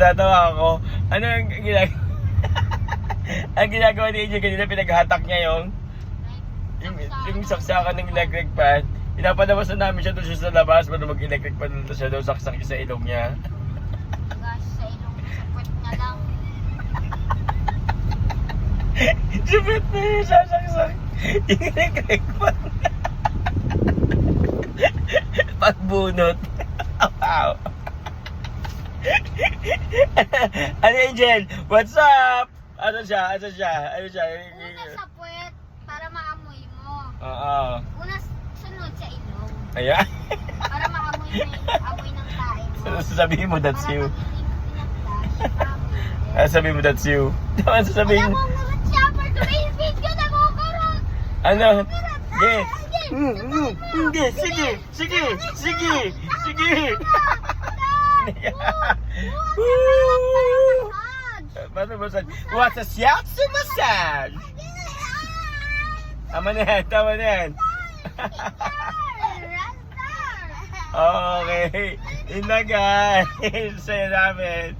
Natatawa ako. Ano ang ginagawa? Ang ginagawa ni AJ kanina, pinaghatak niya yung saksakan ng electric fan. Pinapalabas na namin siya doon siya sa labas para mag-electric fan na siya daw, saksak sa ilong niya. Gas sa ilong, sa puwet niya lang. Sipit na yung sasaksak yung electric fan. Pagbunot. Wow. Ano Angel? What's up? Ano siya? Una sa puwet, para maamoy mo. Oo. Una sunod sa ilong. Ayan. Para maamoy mo yung amoy ng tae mo. Sasabihin mo that's you. Para Sasabihin mo that's you. Naman sasabihin. alam mo naman siya, for today's video na mo karot. Ano? Sige. Sige. Paano massage? What's a shiatsu massage? Tama na yan. Okay. Yun na guys. Saya namin.